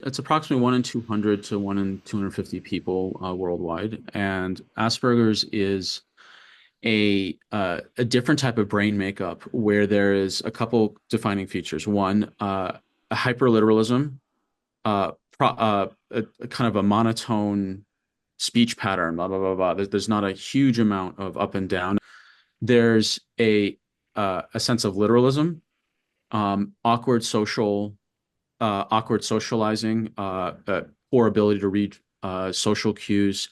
It's approximately 1 in 200 to 1 in 250 people worldwide, and Asperger's is a different type of brain makeup where there is a couple defining features. One, a hyperliteralism, a kind of a monotone speech pattern, blah blah blah blah. There's not a huge amount of up and down. There's a sense of literalism, awkward socializing, poor ability to read social cues,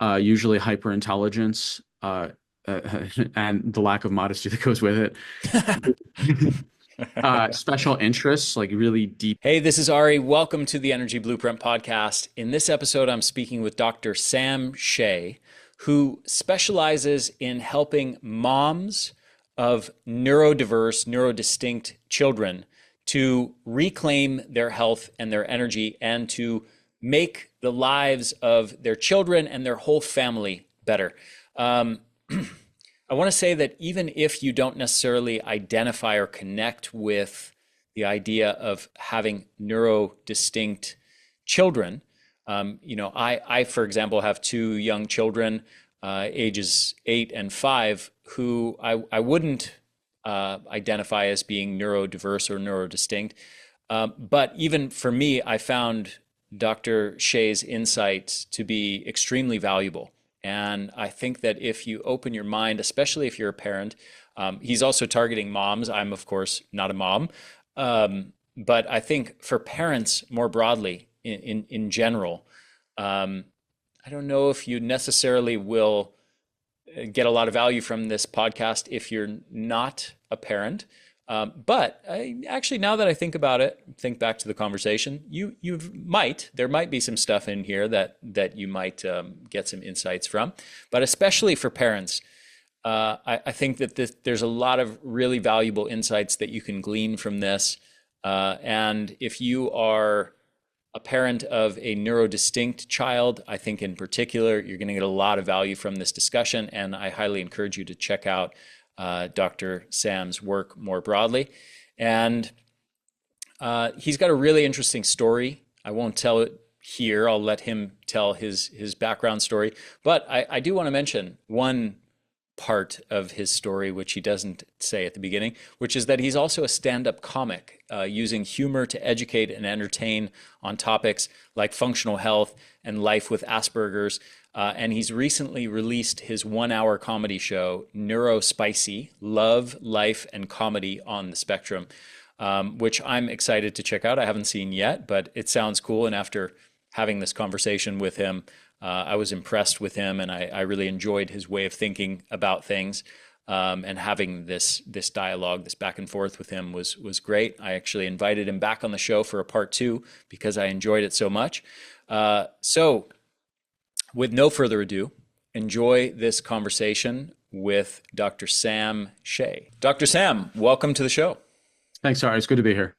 usually hyperintelligence, and the lack of modesty that goes with it. Special interests, like really deep. Hey, this is Ari. Welcome to the Energy Blueprint Podcast. In this episode, I'm speaking with Dr. Sam Shay, who specializes in helping moms of neurodiverse, neurodistinct children to reclaim their health and their energy and to make the lives of their children and their whole family better. Um, I want to say that even if you don't necessarily identify or connect with the idea of having neurodistinct children, for example, have two young children, ages 8 and 5, who I wouldn't identify as being neurodiverse or neurodistinct. But even for me, I found Dr. Shay's insights to be extremely valuable. And I think that if you open your mind, especially if you're a parent, he's also targeting moms. I'm, of course, not a mom. But I think for parents more broadly, in general, um, I don't know if you necessarily will get a lot of value from this podcast if you're not a parent. But actually, now that I think about it, think back to the conversation, there might be some stuff in here that you might get some insights from. But especially for parents, I think that there's a lot of really valuable insights that you can glean from this. And if you are a parent of a neurodistinct child, I think in particular, you're going to get a lot of value from this discussion. And I highly encourage you to check out Dr. Sam's work more broadly. And he's got a really interesting story. I won't tell it here. I'll let him tell his background story. But I do want to mention one part of his story, which he doesn't say at the beginning, which is that he's also a stand-up comic, using humor to educate and entertain on topics like functional health and life with Asperger's. And he's recently released his 1 hour comedy show, Neurospicy: Love, Life, and Comedy on the Spectrum, which I'm excited to check out. I haven't seen yet, but it sounds cool. And after having this conversation with him, I was impressed with him, and I really enjoyed his way of thinking about things. And having this dialogue, this back and forth with him was great. I actually invited him back on the show for a part two because I enjoyed it so much. So, with no further ado, enjoy this conversation with Dr. Sam Shay. Dr. Sam, welcome to the show. Thanks, sorry, it's good to be here.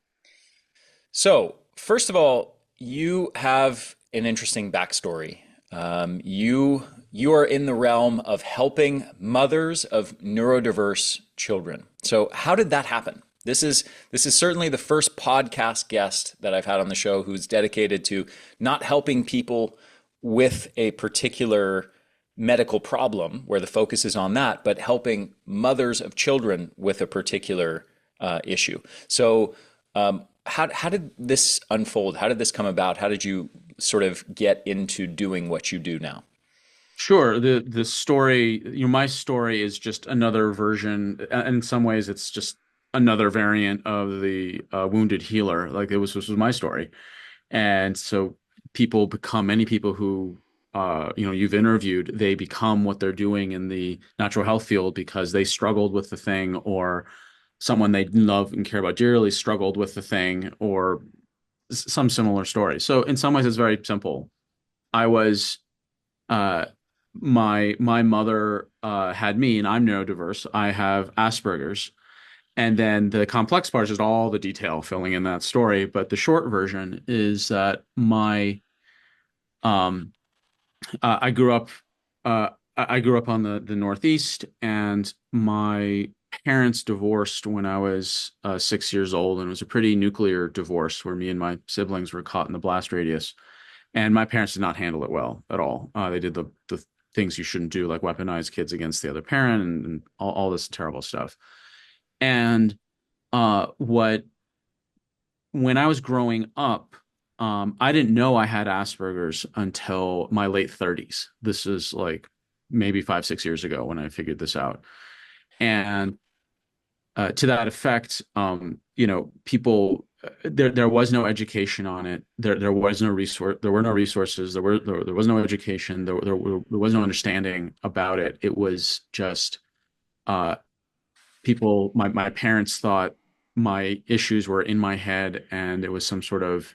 So, first of all, you have an interesting backstory. You are in the realm of helping mothers of neurodiverse children. So, how did that happen? This is certainly the first podcast guest that I've had on the show who's dedicated to not helping people with a particular medical problem where the focus is on that, but helping mothers of children with a particular issue. So, how did this unfold? How did this come about? How did you sort of get into doing what you do now? Sure, the story, my story is just another version. In some ways, it's just another variant of the wounded healer. Like this was my story, and so many people who you've interviewed, they become what they're doing in the natural health field because they struggled with the thing, or someone they love and care about dearly struggled with the thing, or some similar story. So in some ways, it's very simple. I was uh, my mother had me, and I'm neurodiverse. I have Asperger's, and then the complex part is just all the detail filling in that story. But the short version is that my um, I grew up I grew up on the Northeast, and my parents divorced when I was 6 years old, and it was a pretty nuclear divorce where me and my siblings were caught in the blast radius. And my parents did not handle it well at all. They did the things you shouldn't do, like weaponize kids against the other parent and all this terrible stuff. And what when I was growing up, I didn't know I had Asperger's until my late 30s. This is like maybe 5, 6 years ago when I figured this out. And to that effect, people there was no education on it. There was no resource. There were no resources. There was no education. There was no understanding about it. It was just uh, people. My parents thought my issues were in my head, and it was some sort of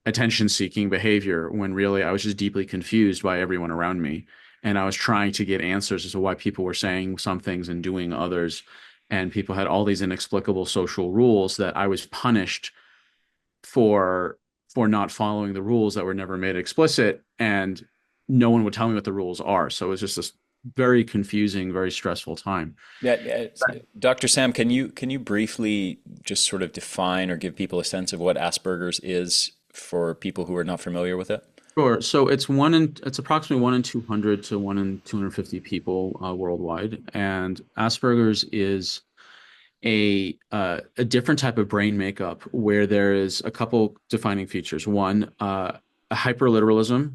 attention-seeking behavior. When really I was just deeply confused by everyone around me, and I was trying to get answers as to why people were saying some things and doing others. And people had all these inexplicable social rules that I was punished for not following the rules that were never made explicit, and no one would tell me what the rules are. So it was just this very confusing, very stressful time. Yeah, yeah. Dr. Sam, can you briefly just sort of define or give people a sense of what Asperger's is for people who are not familiar with it? Sure. So it's approximately 1 in 200 to 1 in 250 people worldwide, and Asperger's is a different type of brain makeup where there is a couple defining features. One, a hyperliteralism,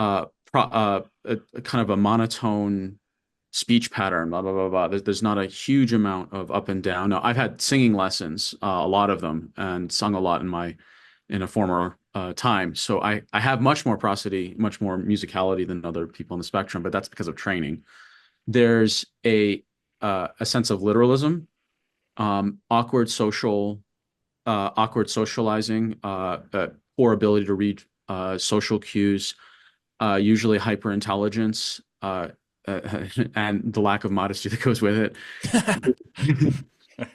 a kind of a monotone speech pattern, blah blah blah blah. There's not a huge amount of up and down. Now, I've had singing lessons, a lot of them, and sung a lot in a former time. So I have much more prosody, much more musicality than other people on the spectrum, but that's because of training. There's a sense of literalism, awkward socializing, poor ability to read social cues, usually hyperintelligence, and the lack of modesty that goes with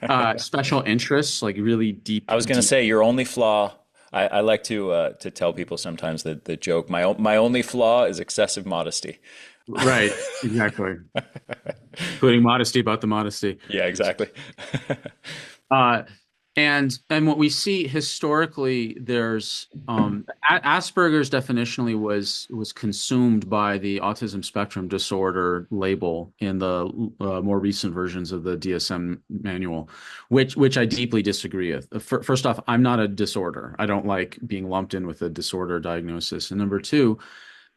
it. Special interests, like really I was going to deep. say your only flaw. I like to tell people sometimes that the joke my only flaw is excessive modesty. Right, exactly. Including modesty about the modesty. Yeah, exactly. Uh, and what we see historically, there's Asperger's definitionally was consumed by the autism spectrum disorder label in the more recent versions of the DSM manual, which I deeply disagree with. First off, I'm not a disorder. I don't like being lumped in with a disorder diagnosis. And number two,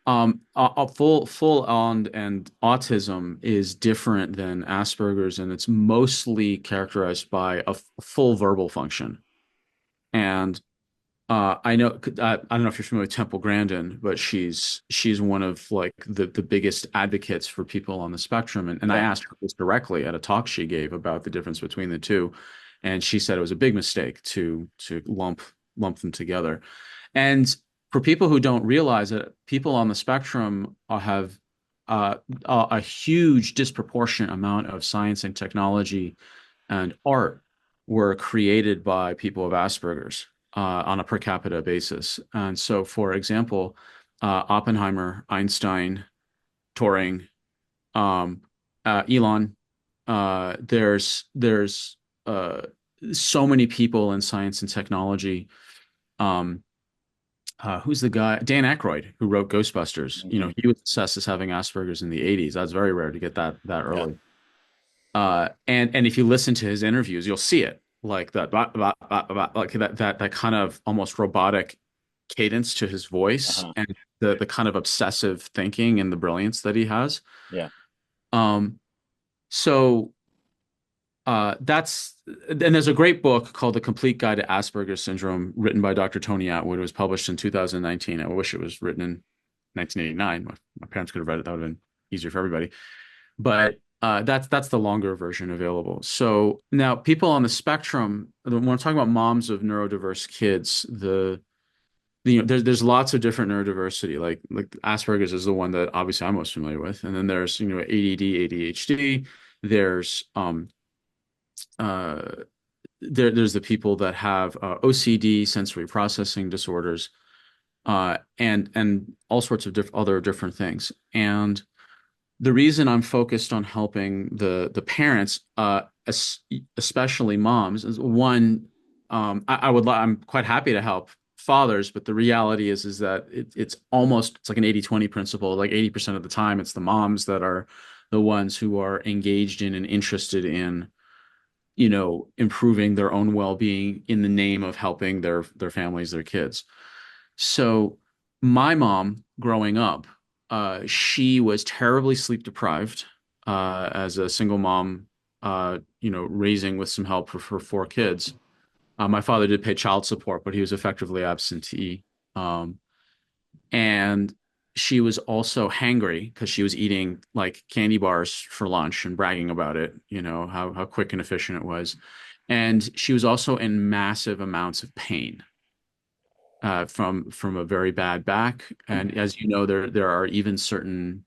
a full on and autism is different than Asperger's, and it's mostly characterized by a full verbal function. And I know I don't know if you're familiar with Temple Grandin, but she's one of like the biggest advocates for people on the spectrum. And I Yeah. asked her this directly at a talk she gave about the difference between the two, and she said it was a big mistake to lump them together. And for people who don't realize it, people on the spectrum have a huge disproportionate amount of science and technology and art were created by people of Asperger's on a per capita basis. And so, for example, Oppenheimer, Einstein, Turing, um, Elon, there's so many people in science and technology. Um, who's the guy? Dan Aykroyd, who wrote Ghostbusters. Hmm. He was assessed as having Asperger's in the 80s. That's very rare to get that Yeah. early. And if you listen to his interviews, you'll see it like that, like that kind of almost robotic cadence to his voice Uh-huh. and the kind of obsessive thinking and the brilliance that he has. Yeah. Um, so that's and there's a great book called The Complete Guide to Asperger's Syndrome, written by Dr. Tony Attwood. It was published in 2019. I wish it was written in 1989. My parents could have read it. That would have been easier for everybody. But that's the longer version available. So now people on the spectrum, when I'm talking about moms of neurodiverse kids, there's lots of different neurodiversity. Like Asperger's is the one that obviously I'm most familiar with, and then there's ADD, ADHD. There's uh, there's the people that have OCD, sensory processing disorders, and all sorts of other different things. And the reason I'm focused on helping the parents, especially moms, is one, I'm quite happy to help fathers, but the reality is that it's like an 80/20 principle. Like 80% of the time, it's the moms that are the ones who are engaged in and interested in, improving their own well-being in the name of helping their families, their kids. So my mom growing up, she was terribly sleep deprived as a single mom, raising with some help for her four kids. My father did pay child support, but he was effectively absentee. Um, and she was also hangry because she was eating like candy bars for lunch and bragging about it, how quick and efficient it was. And she was also in massive amounts of pain from a very bad back. And as you know, there are even certain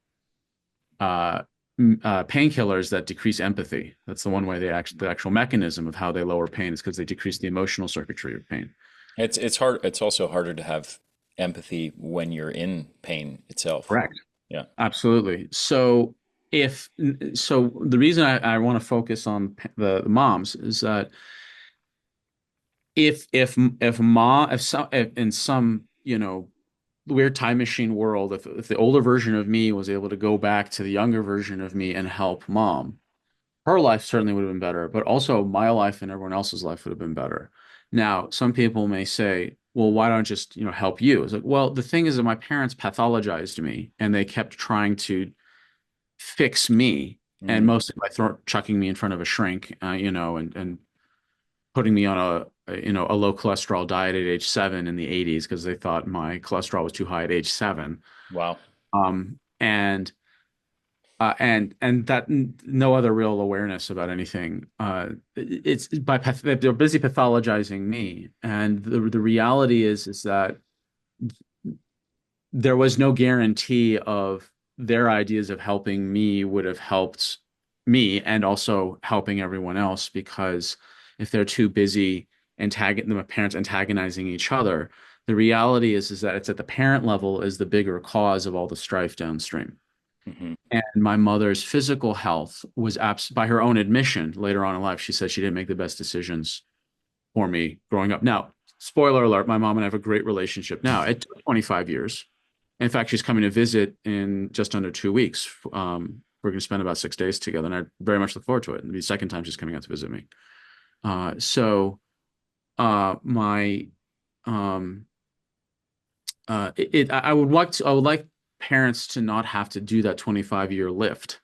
uh, painkillers that decrease empathy. That's the one way the actual mechanism of how they lower pain is because they decrease the emotional circuitry of pain. It's hard. It's also harder to have empathy when you're in pain itself. Correct. Yeah. Absolutely. If so, the reason I want to focus on the moms is that if in some weird time machine world, if the older version of me was able to go back to the younger version of me and help mom, her life certainly would have been better, but also my life and everyone else's life would have been better. Now, some people may say, well, why don't I just, help you? It's like, well, the thing is that my parents pathologized me and they kept trying to fix me, and Mm, mostly by chucking me in front of a shrink, and putting me on a low cholesterol diet at age 7 in the 80s because they thought my cholesterol was too high at age 7. wow. And that no other real awareness about anything. It's they're busy pathologizing me, and the reality is that there was no guarantee of their ideas of helping me would have helped me and also helping everyone else, because if they're too busy the parents antagonizing each other, the reality is that it's at the parent level is the bigger cause of all the strife downstream. Hmm. And my mother's physical health was by her own admission later on in life. She said she didn't make the best decisions for me growing up. Now, spoiler alert, my mom and I have a great relationship now. It took 25 years. In fact, she's coming to visit in just under 2 weeks. We're going to spend about 6 days together, and I very much look forward to it. It'll be the second time she's coming out to visit me. So, my, um, I would like parents to not have to do that 25-year lift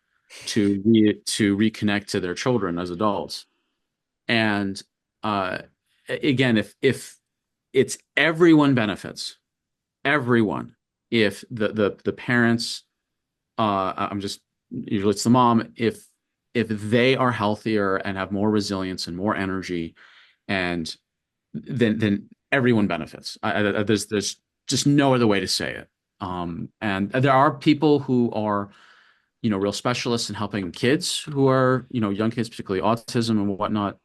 to reconnect to their children as adults. And uh, again, if it's everyone benefits, everyone, if the parents, I'm just usually it's the mom, if they are healthier and have more resilience and more energy, and then everyone benefits. There's just no other way to say it. And there are people who are, real specialists in helping kids who are, young kids, particularly autism and whatnot.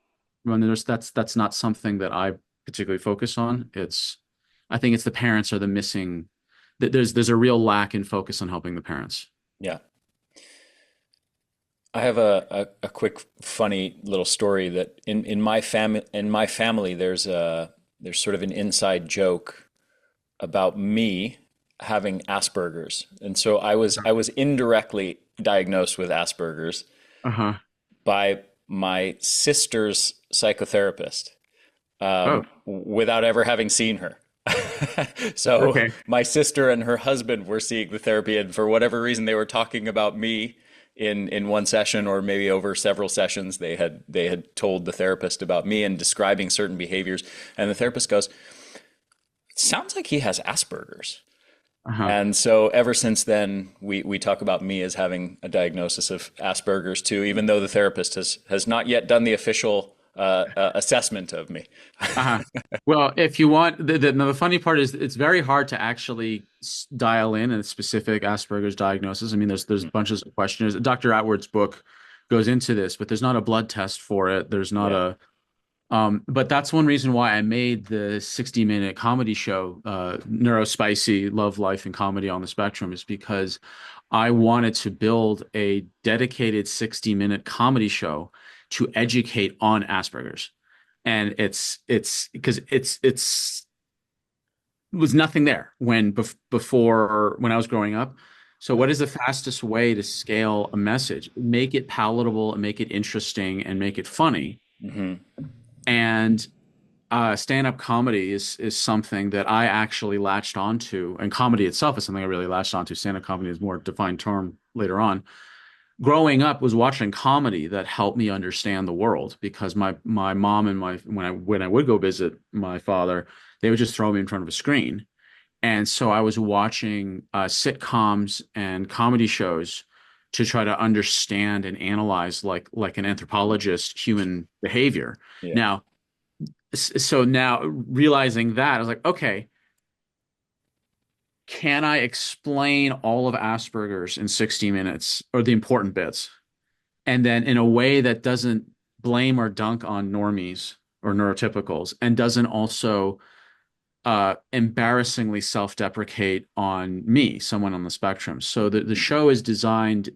When that's not something that I particularly focus on. I think it's the parents are the missing. There's a real lack in focus on helping the parents. Yeah. I have a quick funny little story that in my family there's sort of an inside joke about me having Asperger's. And so I was indirectly diagnosed with Asperger's Uh-huh. by my sister's psychotherapist, Oh, without ever having seen her. So okay. my sister and her husband were seeing the therapy, and for whatever reason, they were talking about me in one session, or maybe over several sessions. They had told the therapist about me and describing certain behaviors, and the therapist goes, "It sounds like he has Asperger's." Uh-huh. And so ever since then, we talk about me as having a diagnosis of Asperger's too, even though the therapist has not yet done the official assessment of me. Uh-huh. Well, if you want, the funny part is it's very hard to actually dial in a specific Asperger's diagnosis. I mean, there's bunches of questionnaires. Dr. Atwood's book goes into this, but there's not a blood test for it. There's not Yeah. But that's one reason why I made the 60-minute comedy show, Neurospicy, Love, Life, and Comedy on the Spectrum, is because I wanted to build a dedicated 60-minute comedy show to educate on Asperger's. And it's because it's was nothing there before when I was growing up. So what is the fastest way to scale a message? Make it palatable and make it interesting and make it funny. Hmm. And stand-up comedy is something that I actually latched onto, and comedy itself is something I really latched onto. Stand-up comedy is more defined term later on. Growing up was watching comedy that helped me understand the world because my mom and my when I would go visit my father, they would just throw me in front of a screen. And so I was watching sitcoms and comedy shows to try to understand and analyze like an anthropologist human behavior. Yeah. Now, so now realizing that, I was like, okay, can I explain all of Asperger's in 60 minutes or the important bits? And then in a way that doesn't blame or dunk on normies or neurotypicals and doesn't also embarrassingly self-deprecate on me, someone on the spectrum. So the show is designed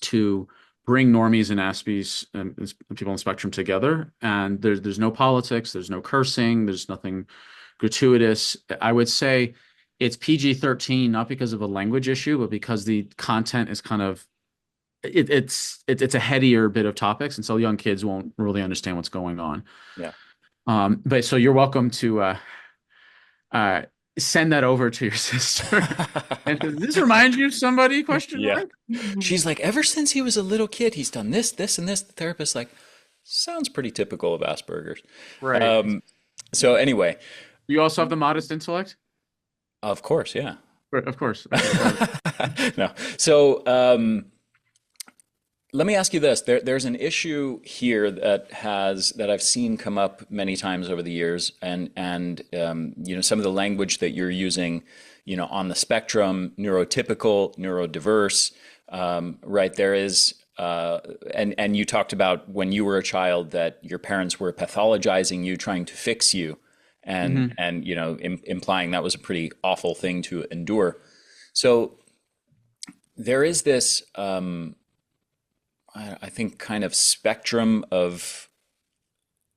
to bring normies and Aspies and people on the spectrum together. And there's no politics, there's no cursing, there's nothing gratuitous. I would say it's PG-13, not because of a language issue, but because the content is kind of it's a headier bit of topics, and so young kids won't really understand what's going on. Yeah. But so you're welcome to uh, send that over to your sister. And does this remind you of somebody? Question Yeah. mark. She's like, ever since he was a little kid, he's done this, this, and this. The therapist like, sounds pretty typical of Asperger's. Right. Um, so anyway, You also have the modest intellect? of course, yeah. Right, of course. Okay, got it. No. So let me ask you this. There's an issue here that I've seen come up many times over the years, and you know, some of the language that you're using, you know, on the spectrum, neurotypical, neurodiverse, right? There is, and you talked about when you were a child that your parents were pathologizing you, trying to fix you, Hmm. and you know, implying that was a pretty awful thing to endure. So there is this. I think kind of spectrum of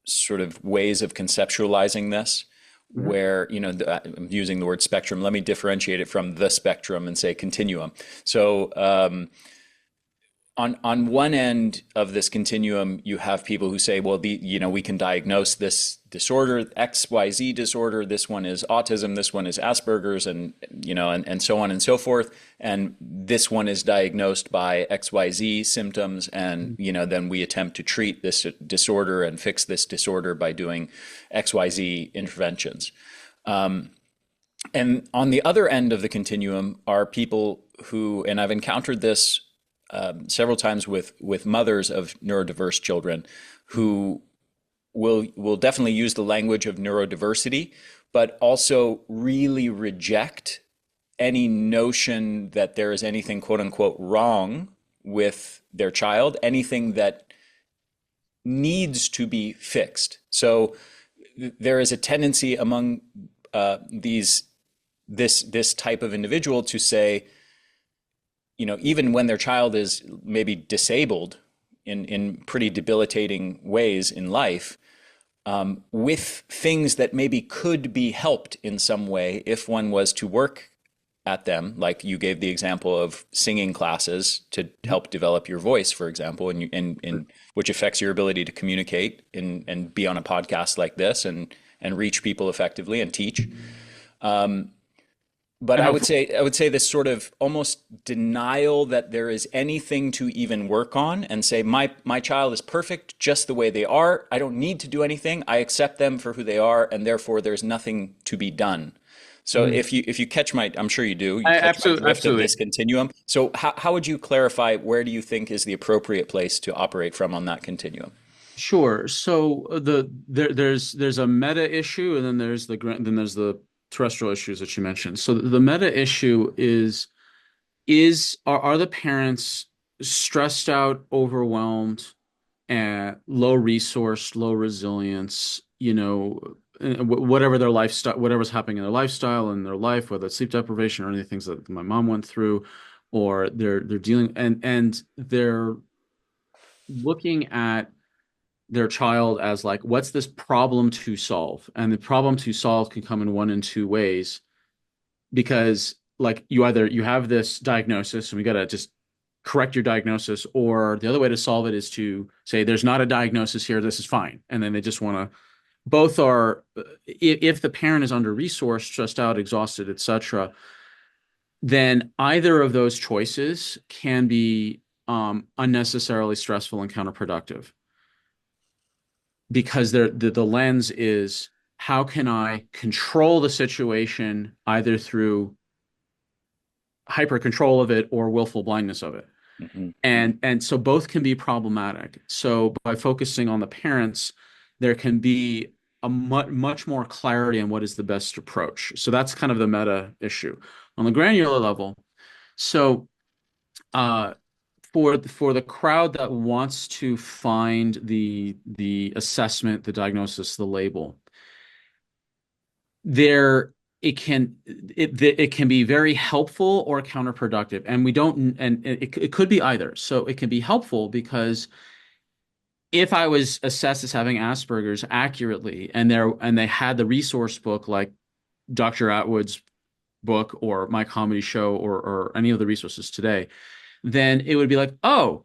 sort of ways of conceptualizing this Hmm. where you know I'm using the word spectrum. Let me differentiate it from the spectrum and say continuum. So on one end of this continuum, you have people who say, well, you know, we can diagnose this disorder, XYZ disorder. This one is autism. This one is Asperger's, and you know, and so on and so forth. And this one is diagnosed by XYZ symptoms, and you know, then we attempt to treat this disorder and fix this disorder by doing XYZ interventions. And on the other end of the continuum are people who, and I've encountered this several times with mothers of neurodiverse children who will definitely use the language of neurodiversity, but also really reject any notion that there is anything quote unquote wrong with their child, anything that needs to be fixed. So there is a tendency among these this type of individual to say, you know, even when their child is maybe disabled in pretty debilitating ways in life, with things that maybe could be helped in some way if one was to work at them, like you gave the example of singing classes to help develop your voice, for example, and which affects your ability to communicate and be on a podcast like this and reach people effectively and teach. But And hopefully, I would say this sort of almost denial that there is anything to even work on, and say my child is perfect just the way they are. I don't need to do anything. I accept them for who they are, and therefore there's nothing to be done. So mhm. if you catch my, I'm sure you do, you I catch my absolutely, drift of absolutely. this continuum. So how would you clarify, where do you think is the appropriate place to operate from on that continuum? Sure. So there's a meta issue, and then then there's the terrestrial issues that you mentioned. So the meta issue is are the parents stressed out, overwhelmed, and low resource, low resilience, whatever their lifestyle, whatever's happening in their lifestyle and their life, whether it's sleep deprivation or any things that my mom went through, or they're dealing and they're looking at their child as like, what's this problem to solve? And the problem to solve can come in one and two ways because like you have this diagnosis and we got to just correct your diagnosis, or the other way to solve it is to say there's not a diagnosis here, this is fine, and then they just want to both are if the parent is under resourced, stressed out, exhausted, etc., then either of those choices can be unnecessarily stressful and counterproductive because the lens is how can I control the situation either through hyper control of it or willful blindness of it. Hmm. And so both can be problematic. So by focusing on the parents, there can be a much more clarity on what is the best approach. So that's kind of the meta issue. On the granular level, so uh, for the crowd that wants to find the assessment, the diagnosis, the label, there it can be very helpful or counterproductive, and we don't and it could be either. So it can be helpful because if I was assessed as having Asperger's accurately and they had the resource book like Dr. Atwood's book or my comedy show or any of the resources today, then it would be like, oh,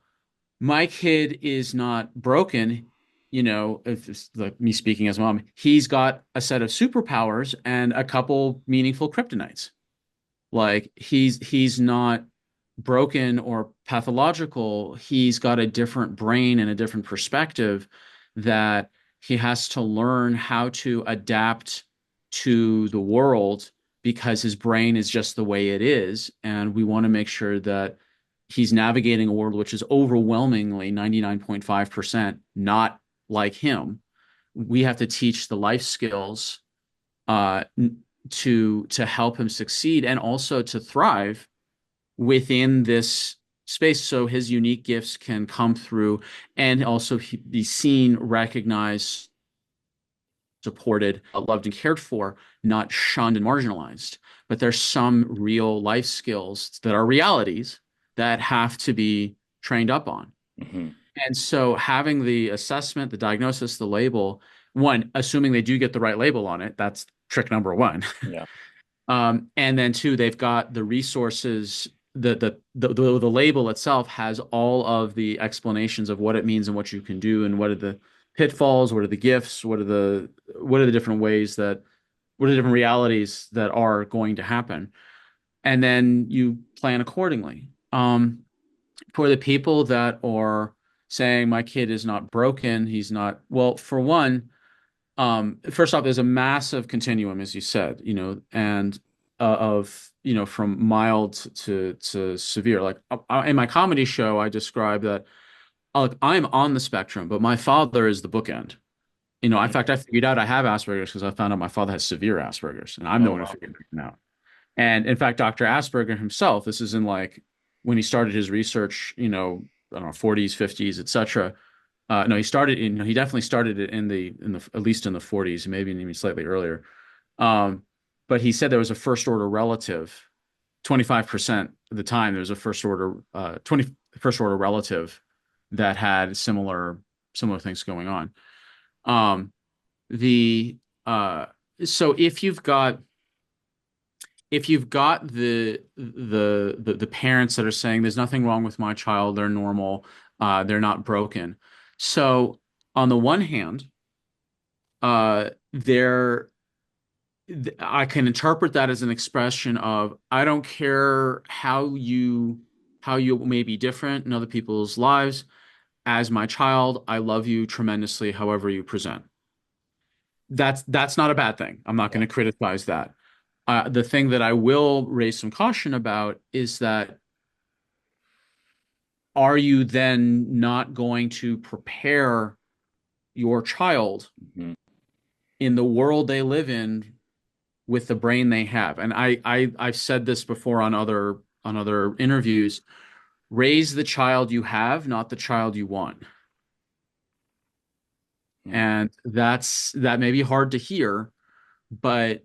my kid is not broken. If it's like me speaking as mom, he's got a set of superpowers and a couple meaningful kryptonites. Like he's not broken or pathological. He's got a different brain and a different perspective that he has to learn how to adapt to the world because his brain is just the way it is. And we want to make sure that he's navigating a world which is overwhelmingly 99.5% not like him. We have to teach the life skills uh, to help him succeed and also to thrive within this space so his unique gifts can come through and also be seen, recognized, supported, loved, and cared for, not shunned and marginalized. But there's some real life skills that are realities that have to be trained up on. Hmm. And so having the assessment, the diagnosis, the label, one, assuming they do get the right label on it, that's trick number one. Yeah. And then two, they've got the resources. The label itself has all of the explanations of what it means and what you can do and what are the pitfalls, what are the gifts, what are the different ways that what are the different realities that are going to happen, and then you plan accordingly. For the people that are saying my kid is not broken, he's not well. For one, first off, there's a massive continuum, as you said, and of from mild to severe. Like in my comedy show, I describe that like I'm on the spectrum, but my father is the bookend. In Hmm. fact, I figured out I have Asperger's because I found out my father has severe Asperger's, and I'm the Oh, one who wow. figured it out. And in fact, Dr. Asperger himself, this is in like when he started his research, I don't know, 40s, 50s, etc. No, he definitely started it in the at least in the 40s, maybe even slightly earlier. Um, but he said there was a first order relative, 25% of the time there was a first order relative that had similar things going on. Um, the so if you've got the parents that are saying there's nothing wrong with my child, they're normal, they're not broken. So on the one hand, there I can interpret that as an expression of I don't care how you may be different in other people's lives. As my child, I love you tremendously, however you present. That's not a bad thing. I'm not Yeah. going to criticize that. The thing that I will raise some caution about is that are you then not going to prepare your child Hmm. in the world they live in with the brain they have? And I've said this before on other interviews. Raise the child you have, not the child you want. Mm. And that may be hard to hear, but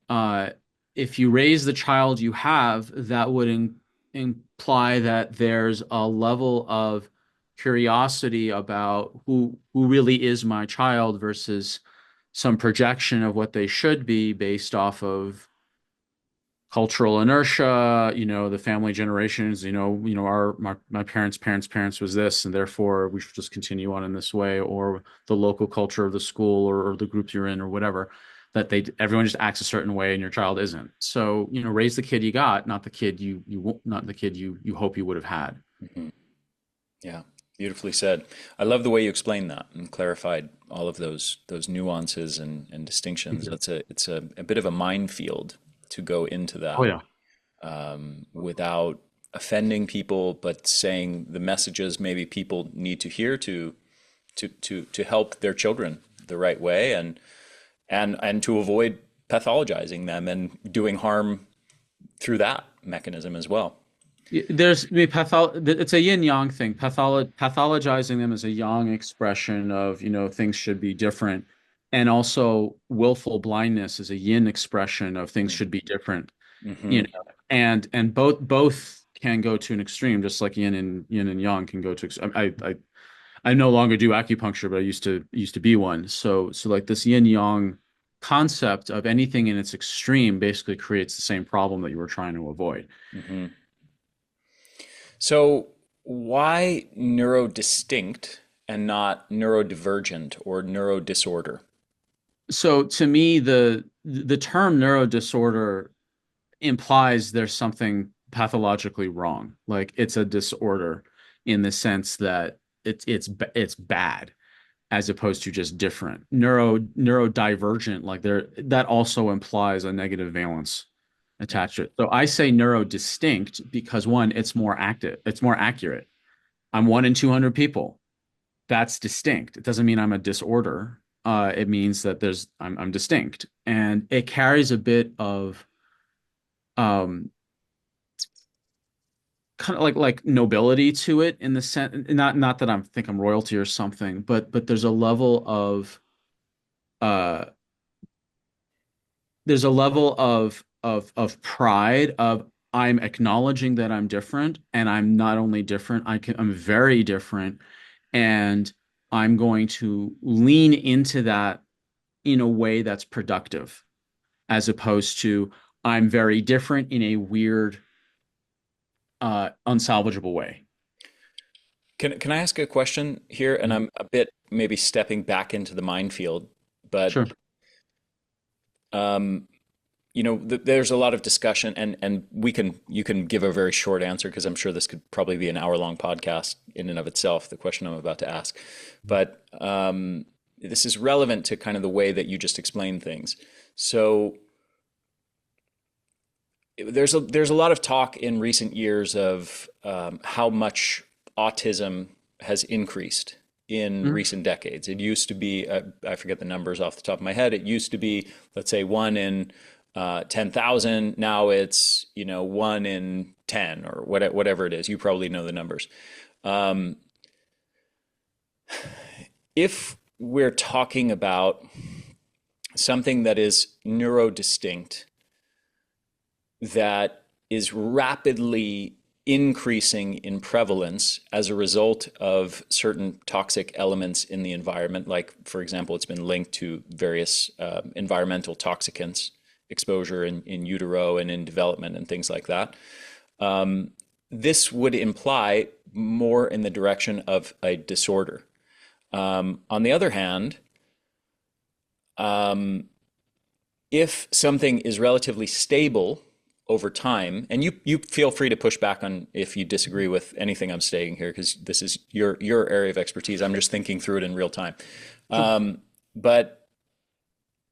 uh, if you raise the child you have, that would imply that there's a level of curiosity about who really is my child versus some projection of what they should be based off of cultural inertia, the family generations, my parents was this, and therefore we should just continue on in this way, or the local culture of the school or the group you're in or whatever, that everyone just acts a certain way and your child isn't. So, raise the kid you got, not the kid not the kid you hope you would have had. Mhm. Yeah, beautifully said. I love the way you explained that and clarified all of those nuances and Thank distinctions. you. It's a bit of a minefield to go into Oh that yeah. without offending people, but saying the messages maybe people need to hear to help their children the right way, and to avoid pathologizing them and doing harm through that mechanism as well. There's I mean, it's a yin yang thing. Pathologizing them is a yang expression of, things should be different. And also willful blindness is a yin expression of things should be different, you Mm-hmm. know. And both can go to an extreme, just like yin and yang can go to I no longer do acupuncture, but I used to be one. So like this yin yang concept of anything in its extreme basically creates the same problem that you were trying to avoid. Mm-hmm. So why neurodistinct and not neurodivergent or neurodisorder? So to me, the term neurodisorder implies there's something pathologically wrong. Like it's a disorder in the sense that it's bad as opposed to just different. Neurodivergent, like that also implies a negative valence Yeah. attached to it. So I say neurodistinct because one, it's more active, it's more accurate. I'm 1 in 200 people. That's distinct. It doesn't mean I'm a disorder. It means that I'm distinct, and it carries a bit of um kind of like nobility to it in the sense, not that think I'm royalty or something, but uh there's a level of pride of I'm acknowledging that I'm different, and I'm not only different, I'm very different, and I'm going to lean into that in a way that's productive, as opposed to I'm very different in a weird, unsalvageable way. Can I ask a question here? And I'm a bit maybe stepping back into the minefield, but Sure. um, there's a lot of discussion, and you can give a very short answer because I'm sure this could probably be an hour-long podcast in and of itself, the question I'm about to ask. But this is relevant to kind of the way that you just explained things. So there's a lot of talk in recent years of how much autism has increased in Mhm. recent decades. It used to be, I forget the numbers off the top of my head. It used to be, let's say, 1 in 10,000. Now it's 1 in 10 or whatever it is. You probably know the numbers. Um, if we're talking about something that is neurodistinct, that is rapidly increasing in prevalence as a result of certain toxic elements in the environment. Like, for example, it's been linked to various environmental toxicants exposure in utero and in development and things like that. This would imply more in the direction of a disorder. On the other hand, um, if something is relatively stable over time, and you feel free to push back on if you disagree with anything I'm saying here, because this is your area of expertise. I'm just thinking through it in real time. Sure. But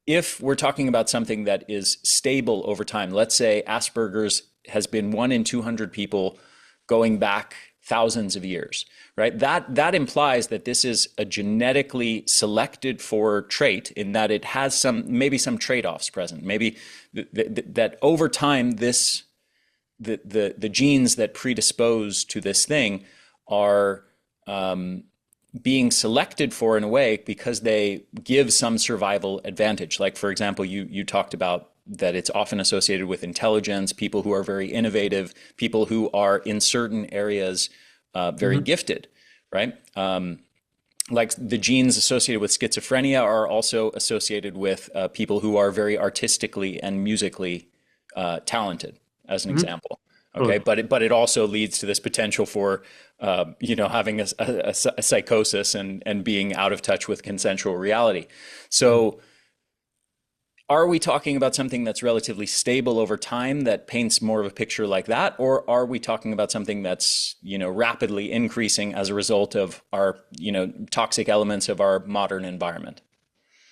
if we're talking about something that is stable over time, let's say Asperger's has been 1 in 200 people going back thousands of years, right? That implies that this is a genetically selected for trait in that it has maybe some trade-offs present. Maybe that over time, the genes that predispose to this thing are being selected for in a way because they give some survival advantage. Like, for example, you talked about that it's often associated with intelligence, people who are very innovative, people who are in certain areas very Mhm. gifted, right? Like the genes associated with schizophrenia are also associated with people who are very artistically and musically talented, as an Mhm. example. Okay, Totally. but it also leads to this potential for having a psychosis and being out of touch with consensual reality. Mhm. So are we talking about something that's relatively stable over time that paints more of a picture like that, or are we talking about something that's rapidly increasing as a result of our toxic elements of our modern environment?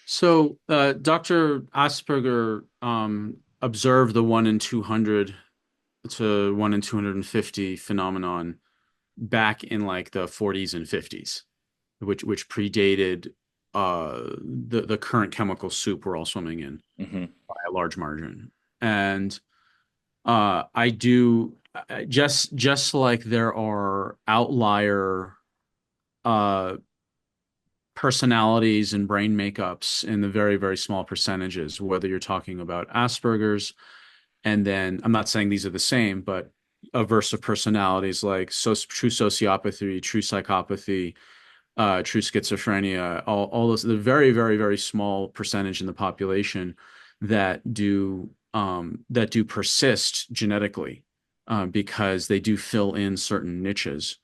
So, Dr. Asperger observed the 1 in 200 to 1 in 250 phenomenon back in like the 40s and 50s, which predated the current chemical soup we're all swimming in Hmm. by a large margin. And I do just like there are outlier uh, personalities and brain makeups in the very, very small percentages, whether you're talking about Asperger's, and then I'm not saying these are the same, but a verse of personalities like true sociopathy, true psychopathy, true schizophrenia, all those, the very, very, very small percentage in the population that do persist genetically, because they do fill in certain niches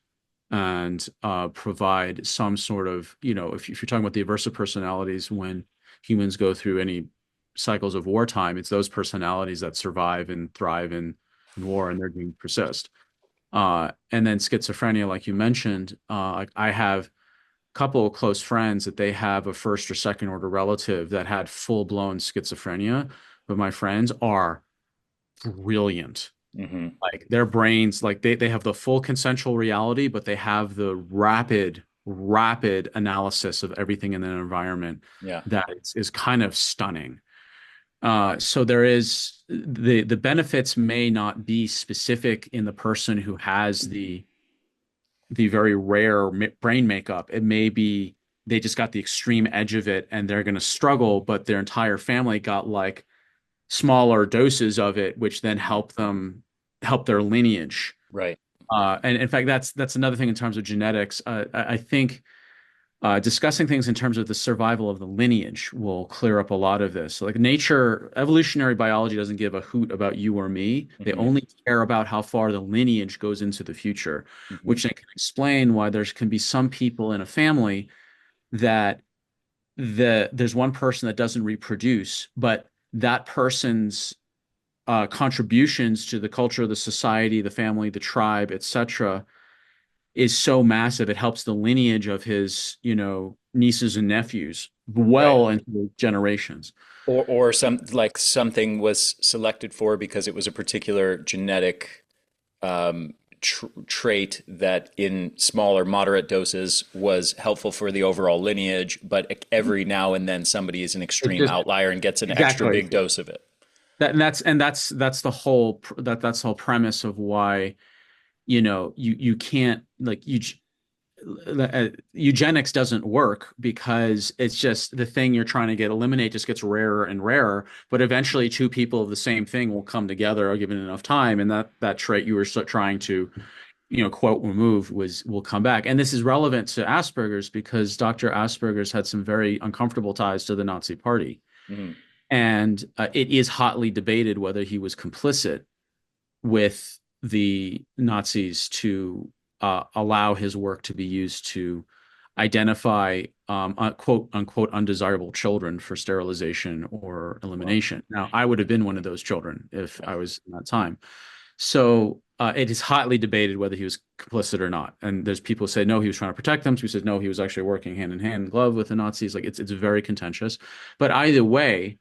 and provide some sort of, if you're talking about the aversive personalities, when humans go through any cycles of wartime, it's those personalities that survive and thrive in war, and they're going to persist. And then schizophrenia, like you mentioned, like I have a couple of close friends that they have a first or second order relative that had full blown schizophrenia, but my friends are brilliant. Hmm. Like their brains, like they have the full consensual reality, but they have the rapid analysis of everything in their environment Yeah. that is kind of stunning. So there is the benefits may not be specific in the person who has the very rare brain makeup. It may be they just got the extreme edge of it and they're going to struggle, but their entire family got like smaller doses of it, which then help their lineage. Right. And in fact, that's another thing in terms of genetics. I think discussing things in terms of the survival of the lineage will clear up a lot of this. So like nature, evolutionary biology doesn't give a hoot about you or me. They Hmm. only care about how far the lineage goes into the future, Hmm. which then can explain why there can be some people in a family that there's one person that doesn't reproduce, but that person's contributions to the culture, the society, the family, the tribe, etc., is so massive. It helps the lineage of his, nieces and nephews Right. well into generations. Or something was selected for because it was a particular genetic trait that in small or moderate doses was helpful for the overall lineage, but every now and then somebody is an It extreme just outlier and gets an extra exactly big dose of it. that's the whole that's the whole premise of why you can't like eugenics doesn't work because it's just the thing you're trying to get eliminate just gets rarer and rarer, but eventually two people of the same thing will come together given enough time, and that trait you were trying to quote remove will come back. And this is relevant to Asperger's because Dr. Asperger's had some very uncomfortable ties to the Nazi party, Hmm. and it is hotly debated whether he was complicit with the Nazis to allow his work to be used to identify quote unquote undesirable children for sterilization or Well, elimination. Now, I would have been one of those children if yeah. I was in that time. So it is hotly debated whether he was complicit or not. And there's people who say no, he was trying to protect them. So he says no, he was actually working hand in hand in glove with the Nazis. Like it's very contentious. But either way,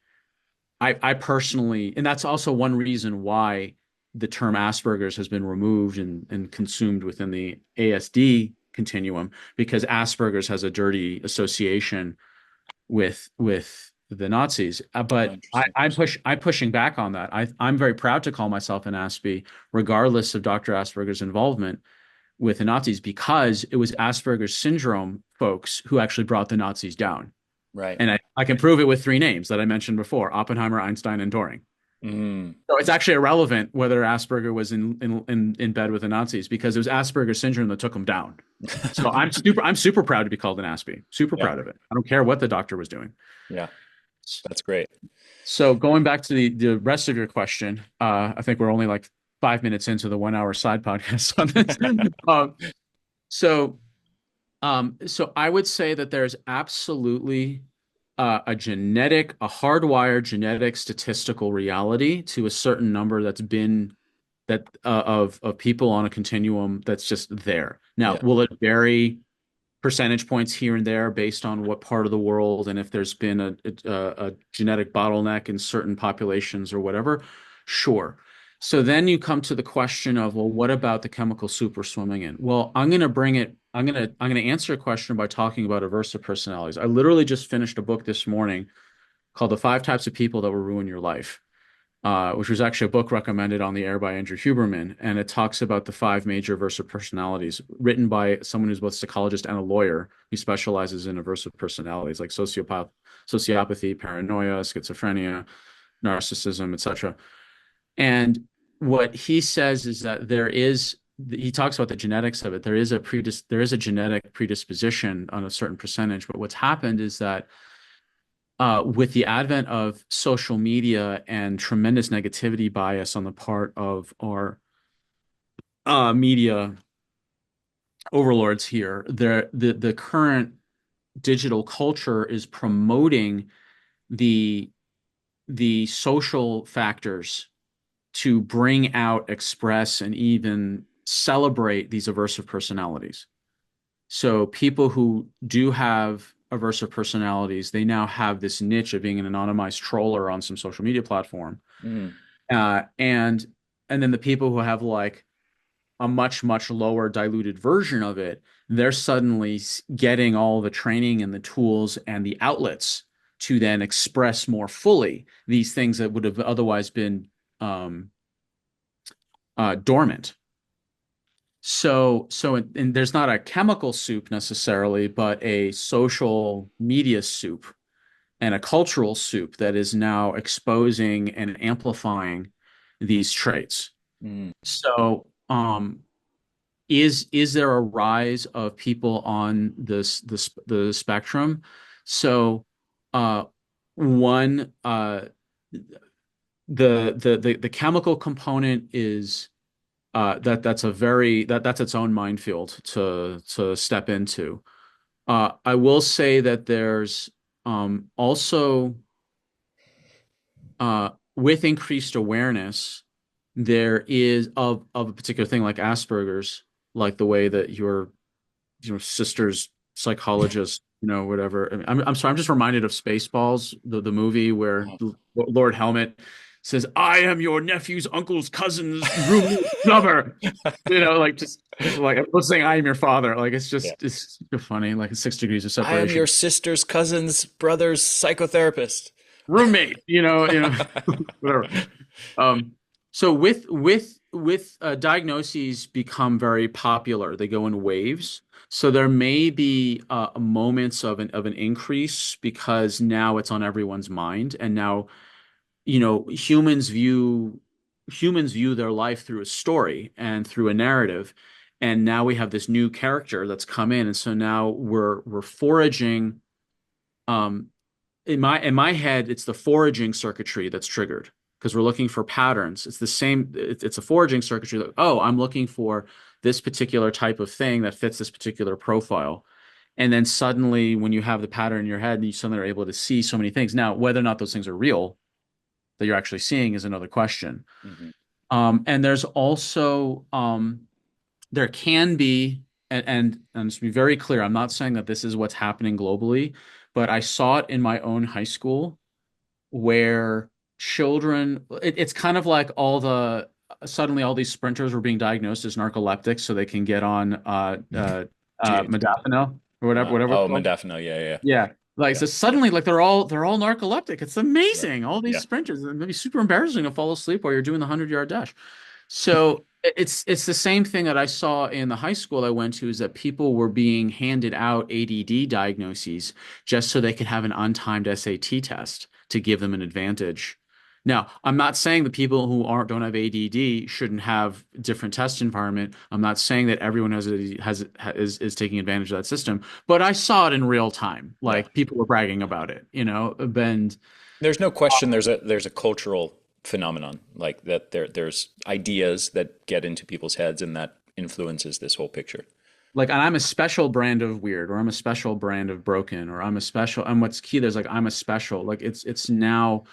I personally, and that's also one reason why the term Asperger's has been removed and consumed within the ASD continuum, because Asperger's has a dirty association with the Nazis. Oh, But interesting. I'm pushing back on that. I'm very proud to call myself an Aspie, regardless of Dr. Asperger's involvement. with the Nazis because it was Asperger's syndrome folks who actually brought the Nazis down. Right. And I can prove it with three names that I mentioned before: Oppenheimer, Einstein, and Turing. Mm. So it's actually irrelevant whether Asperger was in bed with the Nazis because it was Asperger's syndrome that took him down. So I'm super proud to be called an Aspie. Super Yeah. proud of it. I don't care what the doctor was doing. Yeah. That's great. So going back to the rest of your question, I think we're only like 5 minutes into the 1 hour side podcast on this. So so I would say that there's absolutely a hardwired genetic statistical reality to a certain number that's been that of people on a continuum that's just there. Now, Yeah. will it vary percentage points here and there based on what part of the world and if there's been a genetic bottleneck in certain populations or whatever? Sure. So then you come to the question of, well, what about the chemical soup we're swimming in? Well, I'm gonna answer a question by talking about aversive personalities. I literally just finished a book this morning called The Five Types of People That Will Ruin Your Life, which was actually a book recommended on the air by Andrew Huberman. And it talks about the five major aversive personalities, written by someone who's both a psychologist and a lawyer who specializes in aversive personalities like sociopathy, paranoia, schizophrenia, narcissism, etc. And what he says is that he talks about the genetics of it. There is a genetic predisposition on a certain percentage, but what's happened is that with the advent of social media and tremendous negativity bias on the part of our media overlords here, the current digital culture is promoting the social factors to bring out, express, and even celebrate these aversive personalities. So people who do have aversive personalities, they now have this niche of being an anonymized troller on some social media platform. Mm. Uh, and and then the people who have like a much lower diluted version of it, they're suddenly getting all the training and the tools and the outlets to then express more fully these things that would have otherwise been um, dormant. And there's not a chemical soup necessarily, but a social media soup and a cultural soup that is now exposing and amplifying these traits. Mm. So, is there a rise of people on the spectrum? So, one the chemical component is that's its own minefield to step into. I will say that there's also with increased awareness, there is of a particular thing like Asperger's, like the way that your sister's psychologist, whatever. I'm sorry, I'm just reminded of Spaceballs, the movie where Lord Helmet says, "I am your nephew's uncle's cousin's roommate lover." Like just like I'm saying, "I am your father." Like Yeah. it's super funny, like 6 degrees of I am your separation. sister's cousin's brother's psychotherapist. Roommate, whatever. Um, so with diagnoses become very popular. They go in waves. So there may be moments of an increase because now it's on everyone's mind, and now humans view their life through a story and through a narrative, and now we have this new character that's come in, and so now we're foraging. Um, in my head, it's the foraging circuitry that's triggered because we're looking for patterns. It's the same. It's a foraging circuitry that, oh, I'm looking for this particular type of thing that fits this particular profile. And then suddenly, when you have the pattern in your head, you suddenly are able to see so many things. Now, whether or not those things are real that you're actually seeing is another question. Mhm. And there's also there can be, and to be very clear, I'm not saying that this is what's happening globally, but I saw it in my own high school where it's kind of like suddenly all these sprinters were being diagnosed as narcoleptics so they can get on Gee. modafinil or whatever it's Oh, called. modafinil. Yeah, yeah, Yeah. Like yeah, so suddenly like they're all narcoleptic. It's right. amazing. All these Yeah. sprinters. It'd be super embarrassing to fall asleep while you're doing the 100-yard dash. So it's the same thing that I saw in the high school I went to, is that people were being handed out ADD diagnoses just so they could have an untimed SAT test to give them an advantage. Now, I'm not saying that people who aren't don't have ADD shouldn't have different test environment. I'm not saying that everyone is taking advantage of that system, but I saw it in real time. Yeah. Like people were bragging about it, and There's no question there's a cultural phenomenon like that there's ideas that get into people's heads and that influences this whole picture. like, and I'm a special brand of weird, or I'm a special brand of broken, or I'm a special, and what's key there's like I'm a special, like it's now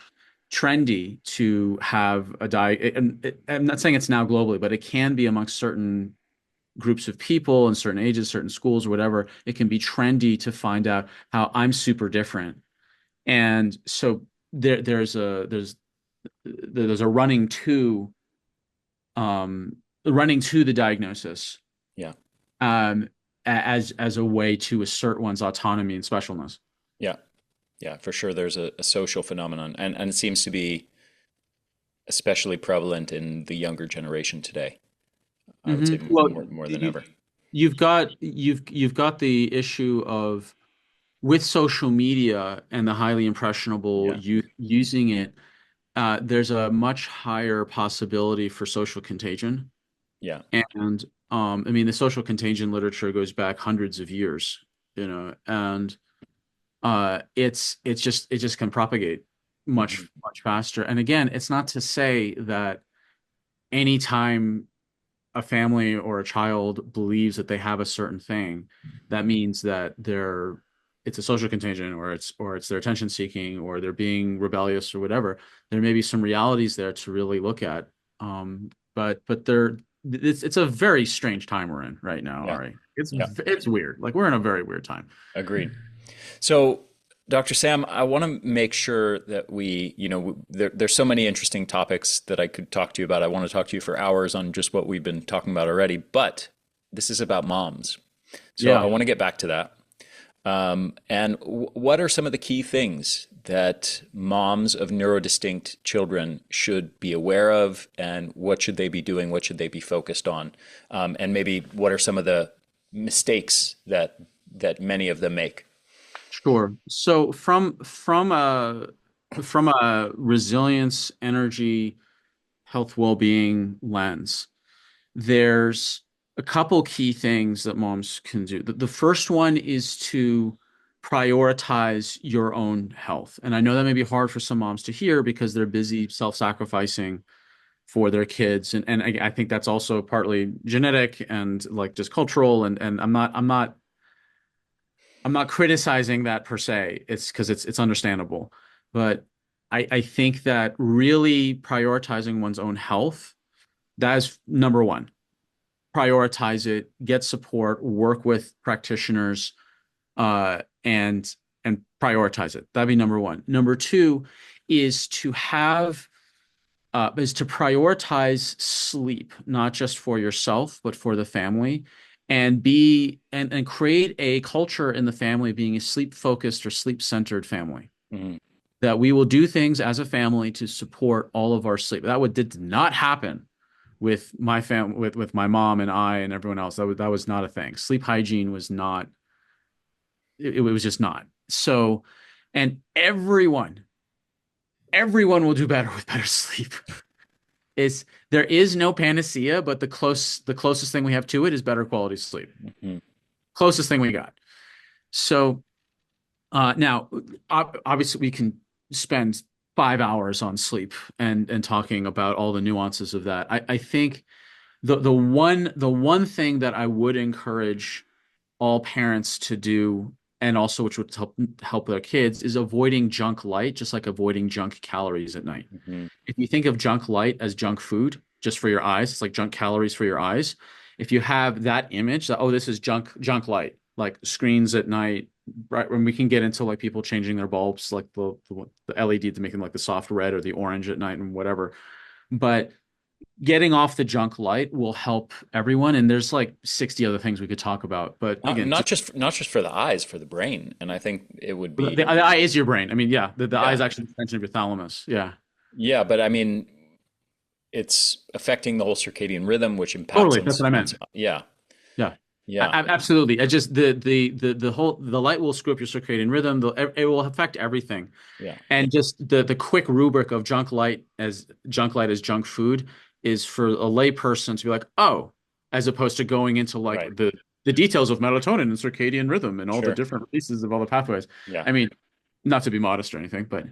trendy to have a and I'm not saying it's now globally, but it can be amongst certain groups of people in certain ages, certain schools or whatever. It can be trendy to find out how I'm super different. And so there's a running to the diagnosis, Yeah. um, as a way to assert one's autonomy and specialness. Yeah. Yeah, for sure there's a social phenomenon and it seems to be especially prevalent in the younger generation today. I would say Well, more than you, ever. you've got the issue of, with social media and the highly impressionable Yeah. youth using it, there's a much higher possibility for social contagion. Yeah. And I mean, the social contagion literature goes back hundreds of years, and it just can propagate Hmm. much faster. And again, it's not to say that anytime a family or a child believes that they have a certain thing, that means that it's a social contagion, or it's their attention seeking, or they're being rebellious or whatever. There may be some realities there to really look at. But it's a very strange time we're in right now, Yeah. Ari. It's Yeah. it's weird. Like, we're in a very weird time. Agreed. So, Dr. Sam, I want to make sure that there's so many interesting topics that I could talk to you about. I want to talk to you for hours on just what we've been talking about already, but this is about moms. So I Yeah. want to get back to that. And what are some of the key things that moms of neurodistinct children should be aware of, and what should they be doing? What should they be focused on? And maybe what are some of the mistakes that many of them make? Sure. So from a resilience, energy, health, well-being lens, there's a couple key things that moms can do. The first one is to prioritize your own health. And I know that may be hard for some moms to hear because they're busy self-sacrificing for their kids. And I think that's also partly genetic and like just cultural. And I'm not criticizing that per se. It's because it's understandable. But I think that really prioritizing one's own health, that is number one. Prioritize it, get support, work with practitioners, and prioritize it. That'd be number one. Number two is to prioritize sleep, not just for yourself, but for the family, and create a culture in the family of being a sleep focused or sleep centered family. Mhm. That we will do things as a family to support all of our sleep. Did not happen with my family, with my mom and I and everyone else. That was not a thing. Sleep hygiene was not. It was just not. So, and everyone will do better with better sleep. Is There is no panacea, but the closest thing we have to it is better quality sleep. Mhm. Closest thing we got. So now, obviously, we can spend 5 hours on sleep and talking about all the nuances of that. I think the one thing that I would encourage all parents to do, and also which would help their kids, is avoiding junk light, just like avoiding junk calories at night. Mhm. If you think of junk light as junk food just for your eyes, it's like junk calories for your eyes. If you have that image that, oh, this is junk light, like screens at night, right? When we can get into like people changing their bulbs, like the LED to make them like the soft red or the orange at night and whatever. But getting off the junk light will help everyone. And there's like 60 other things we could talk about. But Not, again, not just not just for the eyes, for the brain. And I think it would the be, eye is your brain. I mean, yeah, the eye yeah, is actually an extension of your thalamus. Yeah. yeah. But I mean, it's affecting the whole circadian rhythm, which impacts Totally. That's what I on meant. yeah, Yeah. yeah, Absolutely. It just the light will screw up your circadian rhythm. It will affect everything. yeah, And just the quick rubric of junk light as junk food is for a lay person to be like, oh, as opposed to going into like right, the details of melatonin and circadian rhythm and all the sure, different releases of all the pathways. yeah. I mean, not to be modest or anything, but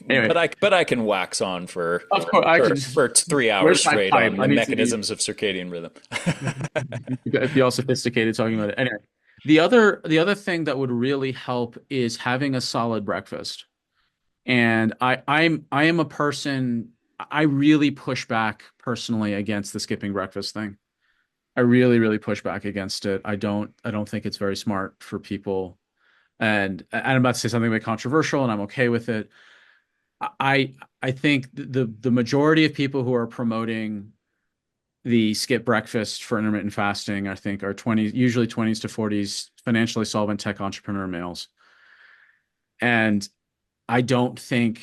anyway, But I can wax on of course I can. for 3 hours Where's my straight pipe? on I the need to be. mechanisms of circadian rhythm. Be all sophisticated talking about it. Anyway, the other thing that would really help is having a solid breakfast. And I am a person I really push back personally against the skipping breakfast thing. I really, really push back against it. I don't think it's very smart for people. And I'm about to say something a bit controversial, and I'm okay with it. I I think the majority of people who are promoting the skip breakfast for intermittent fasting, I think, are 20, usually 20s to 40s, financially solvent tech entrepreneur males. And I don't think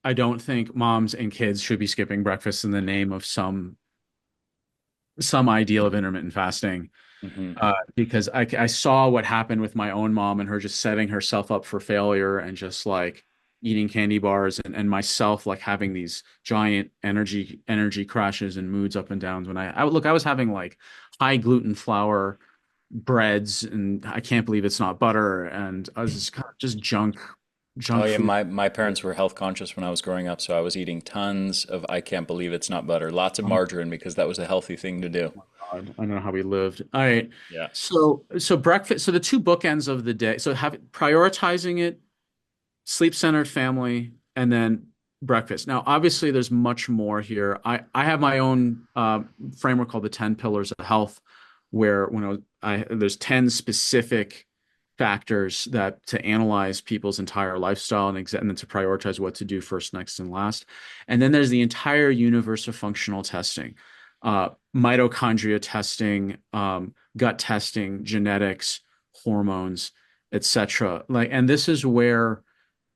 I don't think moms and kids should be skipping breakfast in the name of some ideal of intermittent fasting. Hmm. Because I saw what happened with my own mom and her just setting herself up for failure and just like eating candy bars and myself like having these giant energy crashes and moods up and downs when I was having like high gluten flour breads and I can't believe it's not butter and I was just kind of just Oh junk yeah, food. my parents were health conscious when I was growing up, so I was eating tons of I can't believe it's not butter, lots of margarine because that was a healthy thing to do. God, I don't know how we lived. All right. Yeah. So breakfast, so the two bookends of the day. So have prioritizing it, sleep-centered family, and then breakfast. Now, obviously, there's much more here. I have my own framework called the 10 pillars of health, where when there's 10 specific factors that to analyze people's entire lifestyle and then to prioritize what to do first, next, and last. And then there's the entire universe of functional testing, mitochondria testing, gut testing, genetics, hormones, etc. Like, and this is where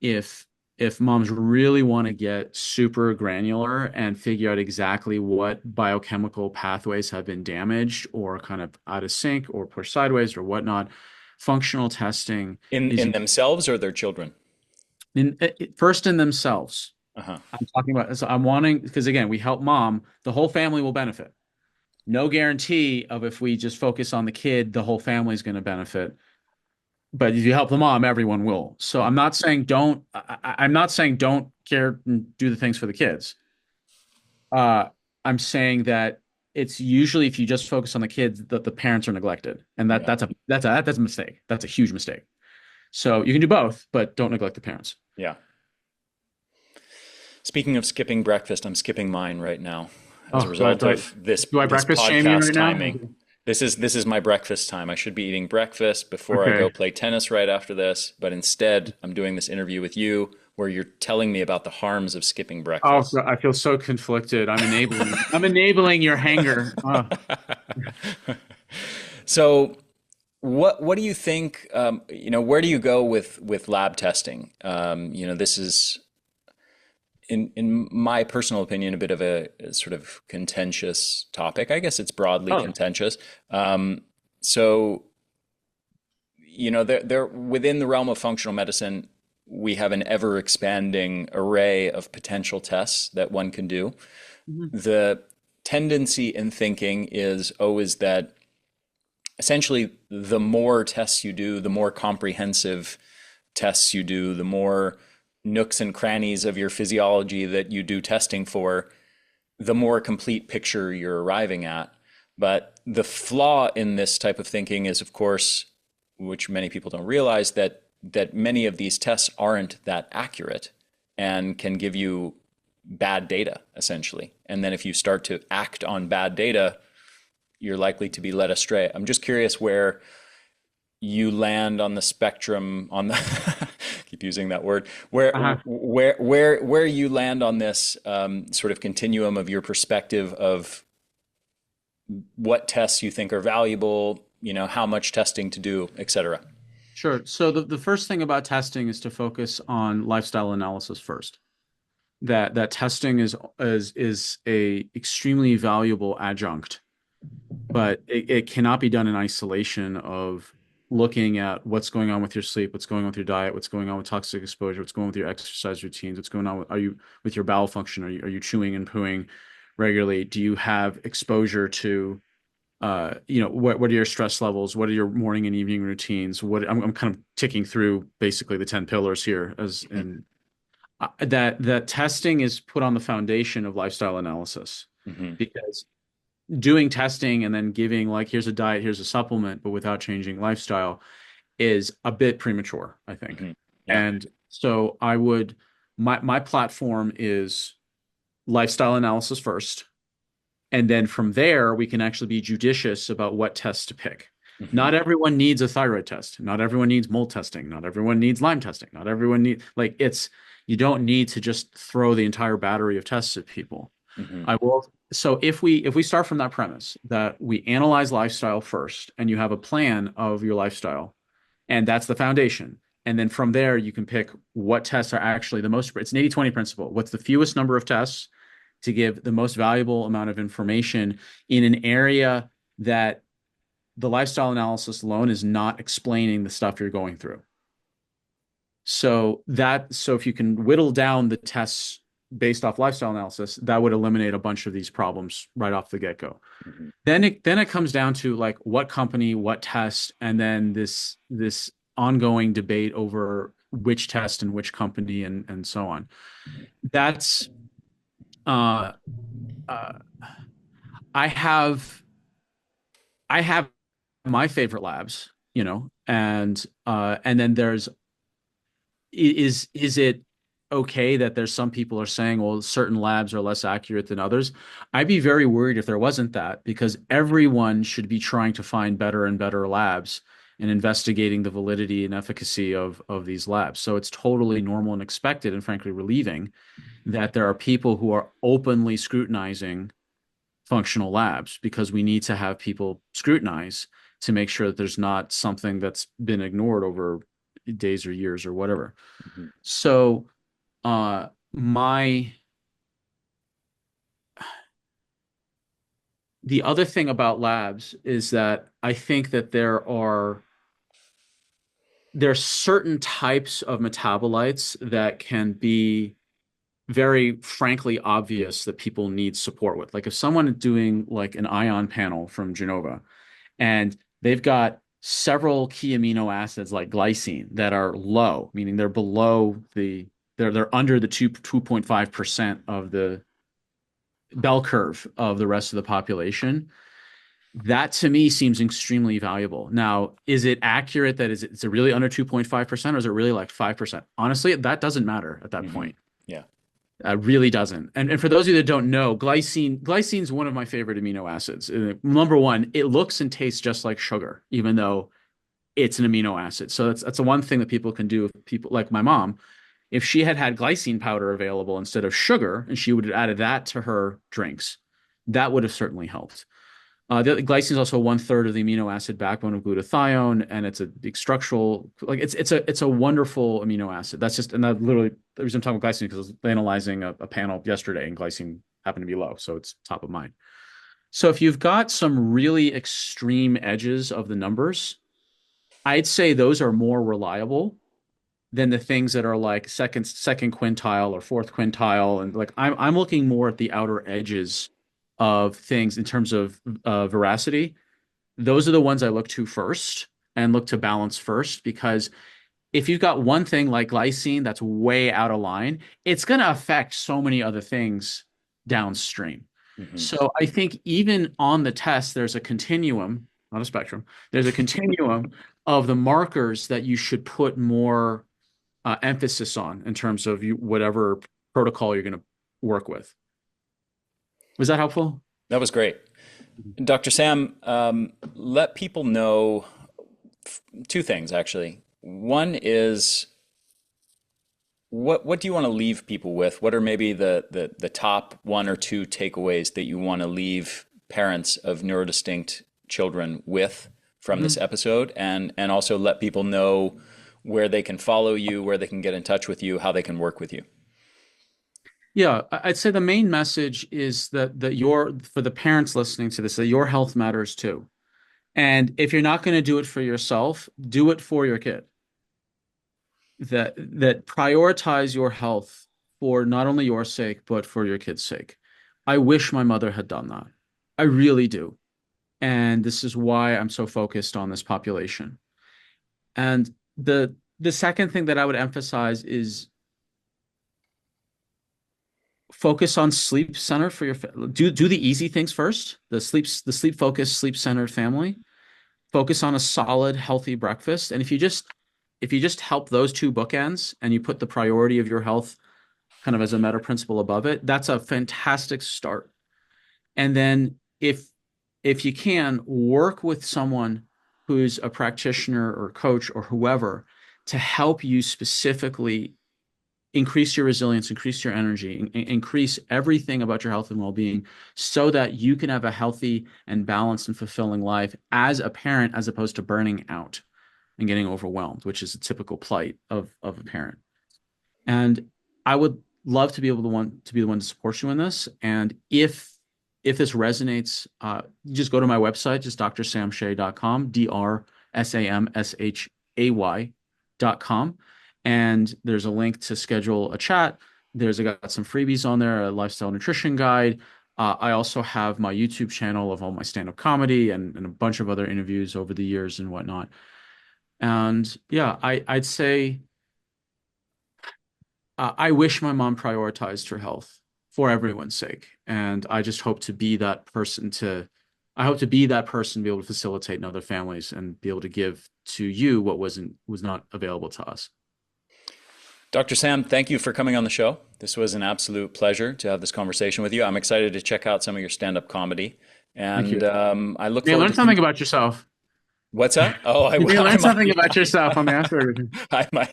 if if moms really want to get super granular and figure out exactly what biochemical pathways have been damaged or kind of out of sync or pushed sideways or whatnot, functional testing is In themselves or their children? first in themselves. Uh-huh. I'm talking about, so I'm wanting, because again, we help mom, the whole family will benefit. No guarantee of if we just focus on the kid, the whole family is going to benefit. But if you help the mom, everyone will. So I'm not saying don't care and do the things for the kids. Uh, I'm saying that it's usually if you just focus on the kids that the parents are neglected. And Yeah. that's a mistake. That's a huge mistake. So you can do both, but don't neglect the parents. Yeah. Speaking of skipping breakfast, I'm skipping mine right now as a Oh, do I result of do I this breakfast shame you podcast right now? timing. This is my breakfast time. I should be eating breakfast before I go Okay. play tennis right after this, but instead I'm doing this interview with you where you're telling me about the harms of skipping Oh, breakfast. God, I feel so conflicted. I'm enabling your hanger. Oh. So what do you think? Where do you go with lab testing? This is in my personal opinion a bit of a sort of contentious topic. I guess it's broadly Oh, contentious. So there within the realm of functional medicine, we have an ever expanding array of potential tests that one can do. mhm. The tendency in thinking is always that essentially the more tests you do, the more comprehensive tests you do, the more nooks and crannies of your physiology that you do testing for, the more complete picture you're arriving at. But the flaw in this type of thinking is, of course, which many people don't realize, that many of these tests aren't that accurate and can give you bad data, essentially. And then if you start to act on bad data, you're likely to be led astray. I'm just curious where you land on the spectrum on the keep using that word Uh-huh. where you land on this sort of continuum of your perspective of what tests you think are valuable, how much testing to do, etc. Sure. So the first thing about testing is to focus on lifestyle analysis first. that testing is a extremely valuable adjunct, but it cannot be done in isolation of looking at what's going on with your sleep, what's going on with your diet, what's going on with toxic exposure, what's going on with your exercise routines, what's going on with, are you with your bowel function? Are you chewing and pooing regularly? Do you have exposure to what are your stress levels? What are your morning and evening routines? I'm kind of ticking through basically the 10 pillars here as Hmm. in that testing is put on the foundation of lifestyle analysis Hmm. because doing testing and then giving like here's a diet, here's a supplement, but without changing lifestyle is a bit premature, I think. Hmm. Yeah. And so my platform is lifestyle analysis first. And then from there, we can actually be judicious about what tests to pick. Hmm. Not everyone needs a thyroid test. Not everyone needs mold testing. Not everyone needs Lyme testing. Not everyone needs, like, you don't need to just throw the entire battery of tests at people. Hmm. I will. So if we start from that premise that we analyze lifestyle first and you have a plan of your lifestyle, and that's the foundation. And then from there, you can pick what tests are actually the most, it's an 80-20 principle. What's the fewest number of tests to give the most valuable amount of information in an area that the lifestyle analysis alone is not explaining the stuff you're going through. So if you can whittle down the tests based off lifestyle analysis, that would eliminate a bunch of these problems right off the get-go. Hmm. Then it comes down to like what company, what test, and then this ongoing debate over which test and which company and so on. That's uh, uh, I have I have my favorite labs, and then is it okay that there's some people are saying, well, certain labs are less accurate than others? I'd be very worried if there wasn't that because everyone should be trying to find better and better labs and investigating the validity and efficacy of these labs. So it's totally normal and expected and frankly relieving that there are people who are openly scrutinizing functional labs because we need to have people scrutinize to make sure that there's not something that's been ignored over days or years or whatever. Hmm. So, my the other thing about labs is that I think that there are certain types of metabolites that can be very frankly obvious that people need support with. Like if someone is doing like an ion panel from Genova and they've got several key amino acids like glycine that are low, meaning they're below they're under the 2.5% of the bell curve of the rest of the population. That to me seems extremely valuable. Now, is it accurate that it's really under 2.5% or is it really like 5%? Honestly, that doesn't matter at that Hmm. point. Yeah. Really doesn't. And for those of you that don't know, glycine is one of my favorite amino acids. Number one, it looks and tastes just like sugar, even though it's an amino acid. So that's the one thing that people can do. If people like my mom, if she had had glycine powder available instead of sugar, and she would have added that to her drinks, that would have certainly helped. The glycine is also one third of the amino acid backbone of glutathione, and it's a big structural like it's a wonderful amino acid. That's just and that literally the reason I'm talking about glycine because I was analyzing a panel yesterday and glycine happened to be low, so it's top of mind. So if you've got some really extreme edges of the numbers, I'd say those are more reliable than the things that are like second quintile or fourth quintile, and like I'm looking more at the outer edges of things in terms of veracity. Those are the ones I look to first and look to balance first because if you've got one thing like glycine that's way out of line, it's going to affect so many other things downstream. Hmm. So I think even on the test, there's a continuum, not a spectrum. There's a continuum of the markers that you should put more emphasis on in terms of whatever protocol you're going to work with. Was that helpful? That was great. Dr. Sam, let people know two things actually. One is what do you want to leave people with? What are maybe the top one or two takeaways that you want to leave parents of neurodistinct children with from this Mhm. episode, and also let people know where they can follow you, where they can get in touch with you, how they can work with you. Yeah, I'd say the main message is that for the parents listening to this, that your health matters too. And if you're not going to do it for yourself, do it for your kid. That prioritize your health for not only your sake, but for your kid's sake. I wish my mother had done that. I really do. And this is why I'm so focused on this population. And the second thing that I would emphasize is focus on sleep center for your do the easy things first. The sleep focused, sleep centered family. Focus on a solid, healthy breakfast. And if you just help those two bookends and you put the priority of your health kind of as a meta principle above it, that's a fantastic start. And then if you can work with someone who's a practitioner or coach or whoever to help you specifically increase your resilience, increase your energy, increase everything about your health and well-being so that you can have a healthy and balanced and fulfilling life as a parent, as opposed to burning out and getting overwhelmed, which is a typical plight of a parent. And I would love to be able to be the one to support you in this. And if this resonates, just go to my website, just drsamshay.com, drsamshay.com. And there's a link to schedule a chat. I got some freebies on there, a lifestyle nutrition guide. I also have my YouTube channel of all my stand-up comedy and a bunch of other interviews over the years and whatnot. And yeah, I'd say I wish my mom prioritized her health for everyone's sake. And I just hope to be that person I hope to be that person, be able to facilitate in other families and be able to give to you what was not available to us. Dr. Sam, thank you for coming on the show. This was an absolute pleasure to have this conversation with you. I'm excited to check out some of your stand-up comedy, Thank and you. I look You forward learn to. something about yourself. What's that? Oh, You may I learn might. something about yourself on the Asperger.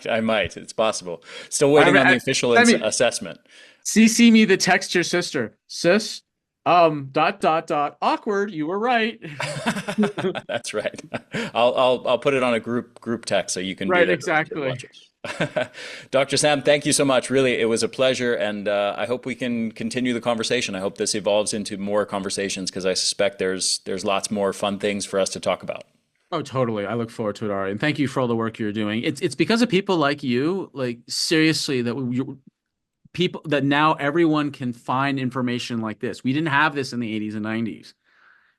I might. It's possible. Still I, waiting on the I, official I mean, assessment. CC me the text your sister. Sis, dot, dot, dot, awkward. You were right. That's right. I'll put it on a group text so you can be Right, there to exactly. watch it. Dr. Sam, thank you so much. Really, it was a pleasure, and I hope we can continue the conversation. I hope this evolves into more conversations because I suspect there's lots more fun things for us to talk about. Oh, totally. I look forward to it, Ari. And thank you for all the work you're doing. It's because of people like you, like seriously, people that now everyone can find information like this. We didn't have this in the 80s and 90s.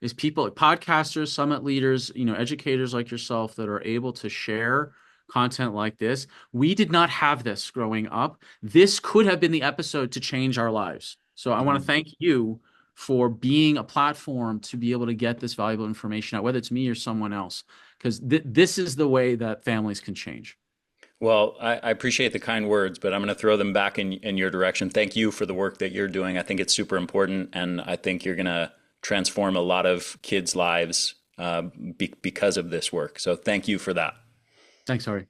Is people like podcasters, summit leaders, educators like yourself that are able to share content like this. We did not have this growing up. This could have been the episode to change our lives. So I want to Mhm. thank you for being a platform to be able to get this valuable information out, whether it's me or someone else, because this is the way that families can change. Well, I appreciate the kind words, but I'm going to throw them back in your direction. Thank you for the work that you're doing. I think it's super important, and I think you're going to transform a lot of kids' lives because of this work. So thank you for that. Thanks, Ari.